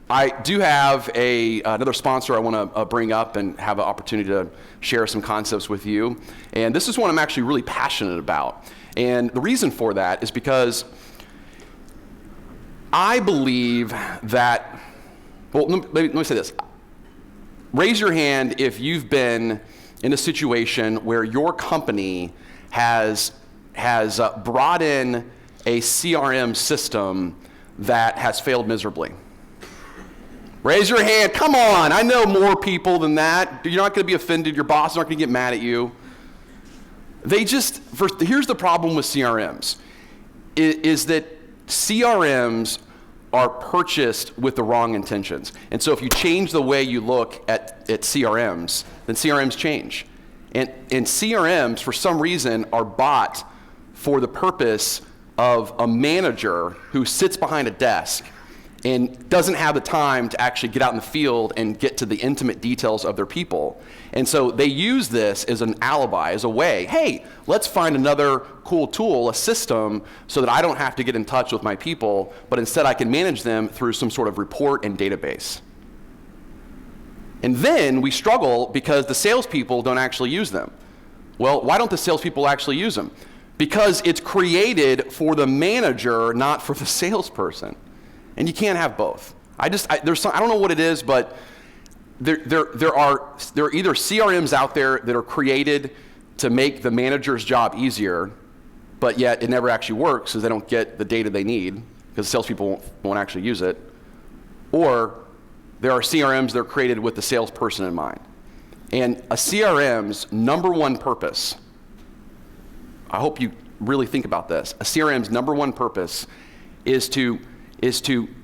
I do have another sponsor I want to bring up and have an opportunity to share some concepts with you. And this is one I'm actually really passionate about. And the reason for that is because I believe that, well, let me say this. Raise your hand if you've been in a situation where your company has brought in a CRM system that has failed miserably. Raise your hand. Come on. I know more people than that. You're not going to be offended. Your boss is not going to get mad at you. Here's the problem with CRMs, is that CRMs are purchased with the wrong intentions. And so if you change the way you look at CRMs, then CRMs change. And CRMs, for some reason, are bought for the purpose of a manager who sits behind a desk and doesn't have the time to actually get out in the field and get to the intimate details of their people. And so they use this as an alibi, as a way, hey, let's find another cool tool, a system, so that I don't have to get in touch with my people, but instead I can manage them through some sort of report and database. And then we struggle because the salespeople don't actually use them. Well, why don't the salespeople actually use them? Because it's created for the manager, not for the salesperson. And you can't have both. I don't know what it is, but there are either CRMs out there that are created to make the manager's job easier, but yet it never actually works because they don't get the data they need because salespeople won't actually use it. Or there are CRMs that are created with the salesperson in mind. And a CRM's number one purpose, I hope you really think about this, a CRM's number one purpose is to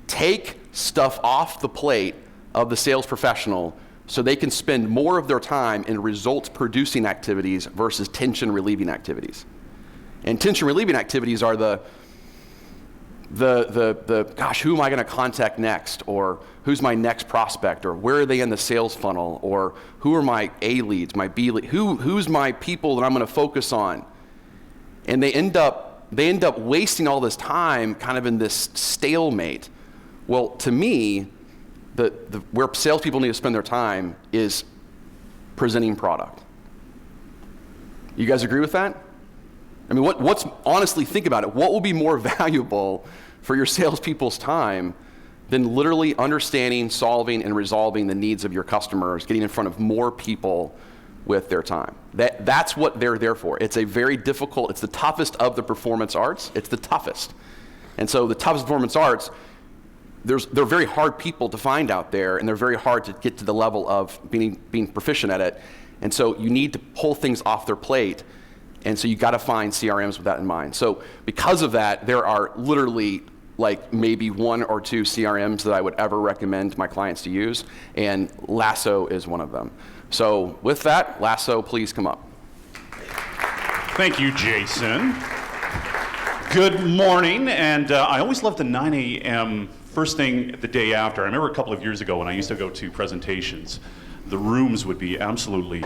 take stuff off the plate of the sales professional so they can spend more of their time in results-producing activities versus tension-relieving activities. And tension-relieving activities are the gosh, who am I going to contact next? Or who's my next prospect? Or where are they in the sales funnel? Or who are my A leads, my B leads? Who's my people that I'm going to focus on? And they end up wasting all this time kind of in this stalemate. Well, to me, where salespeople need to spend their time is presenting product. You guys agree with that? I mean, honestly, think about it. What will be more valuable for your salespeople's time than literally understanding, solving, and resolving the needs of your customers, getting in front of more people with their time? That's what they're there for. It's a very difficult, it's the toughest of the performance arts. It's the toughest. And so the toughest performance arts, they're very hard people to find out there, and they're very hard to get to the level of being proficient at it. And so you need to pull things off their plate. And so you got to find CRMs with that in mind. So because of that, there are literally like maybe one or two CRMs that I would ever recommend my clients to use, and Lasso is one of them. So with that, Lasso, please come up. Thank you, Jason. Good morning, and I always love the 9 a.m. first thing the day after. I remember a couple of years ago when I used to go to presentations, the rooms would be absolutely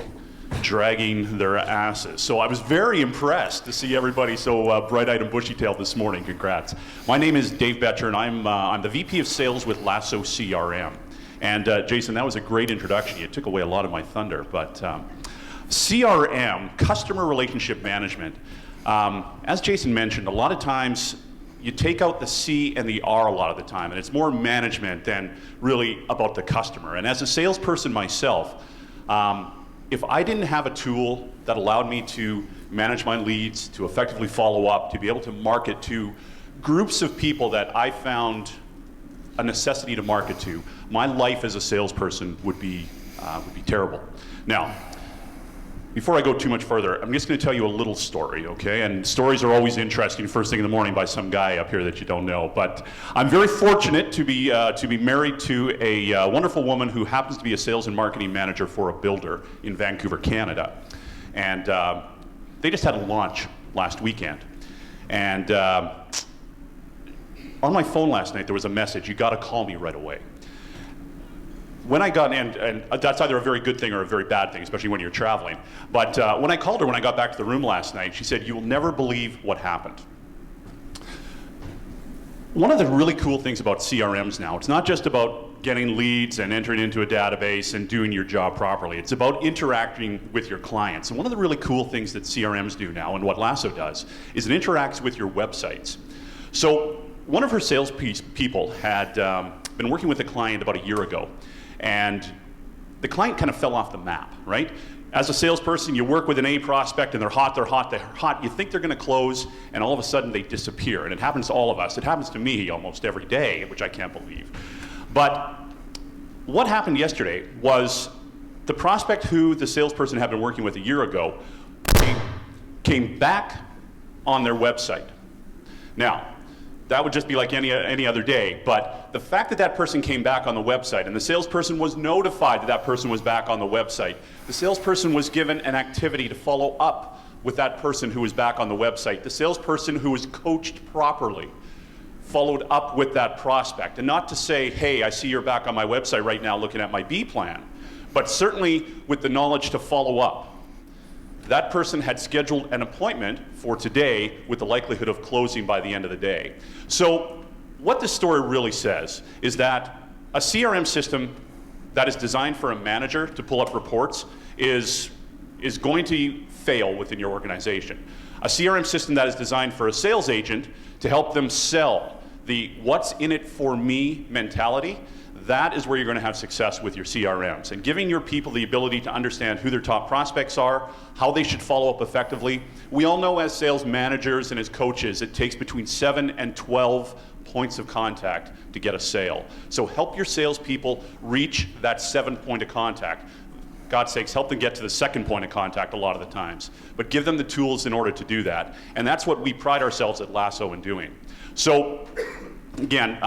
dragging their asses. So I was very impressed to see everybody so bright-eyed and bushy-tailed this morning. Congrats. My name is Dave Betcher, and I'm the VP of Sales with Lasso CRM. And Jason, that was a great introduction. You took away a lot of my thunder. But CRM, Customer Relationship Management, as Jason mentioned, a lot of times you take out the C and the R a lot of the time, and it's more management than really about the customer. And as a salesperson myself, if I didn't have a tool that allowed me to manage my leads, to effectively follow up, to be able to market to groups of people that I found a necessity to market to, my life as a salesperson would be terrible. Now, before I go too much further, I'm just going to tell you a little story, okay? And stories are always interesting first thing in the morning by some guy up here that you don't know. But I'm very fortunate to be married to a wonderful woman who happens to be a sales and marketing manager for a builder in Vancouver, Canada. And they just had a launch last weekend. And on my phone last night, there was a message, you got to call me right away. When I got in, and that's either a very good thing or a very bad thing, especially when you're traveling. But when I called her, when I got back to the room last night, she said, "You will never believe what happened." One of the really cool things about CRMs now, it's not just about getting leads and entering into a database and doing your job properly. It's about interacting with your clients. And one of the really cool things that CRMs do now, and what Lasso does, is it interacts with your websites. So one of her sales people had been working with a client about a year ago, and the client kind of fell off the map, right? As a salesperson, you work with an A prospect and they're hot, you think they're gonna close, and all of a sudden they disappear. And it happens to all of us. It happens to me almost every day, which I can't believe. But what happened yesterday was the prospect who the salesperson had been working with a year ago came back on their website. Now, that would just be like any other day, but the fact that that person came back on the website and the salesperson was notified that that person was back on the website, the salesperson was given an activity to follow up with that person who was back on the website. The salesperson who was coached properly followed up with that prospect. And not to say, hey, I see you're back on my website right now looking at my B plan, but certainly with the knowledge to follow up. That person had scheduled an appointment for today with the likelihood of closing by the end of the day. So what this story really says is that a CRM system that is designed for a manager to pull up reports is going to fail within your organization. A CRM system that is designed for a sales agent to help them sell the what's in it for me mentality, that is where you're going to have success with your CRMs. And giving your people the ability to understand who their top prospects are, how they should follow up effectively. We all know as sales managers and as coaches, it takes between 7 and 12 points of contact to get a sale. So help your salespeople reach that 7th point of contact. God's sakes, help them get to the 2nd point of contact a lot of the times. But give them the tools in order to do that. And that's what we pride ourselves at Lasso in doing. So, again,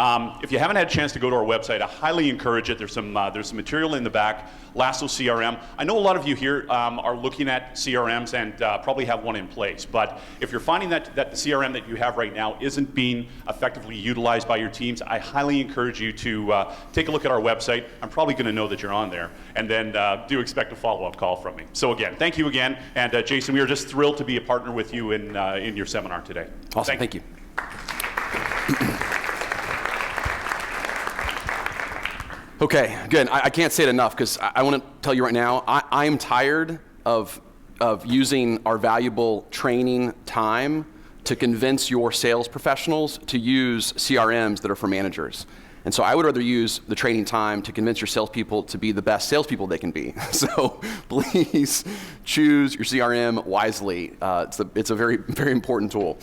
if you haven't had a chance to go to our website, I highly encourage it. There's some material in the back, Lasso CRM. I know a lot of you here are looking at CRMs and probably have one in place, but if you're finding that the CRM that you have right now isn't being effectively utilized by your teams, I highly encourage you to take a look at our website. I'm probably going to know that you're on there, and then do expect a follow-up call from me. So again, thank you again, and Jason, we are just thrilled to be a partner with you in your seminar today. Awesome, thank you. Okay, good. I can't say it enough because I want to tell you right now, I am tired of using our valuable training time to convince your sales professionals to use CRMs that are for managers. And so I would rather use the training time to convince your salespeople to be the best salespeople they can be. So please choose your CRM wisely. It's a very, very important tool.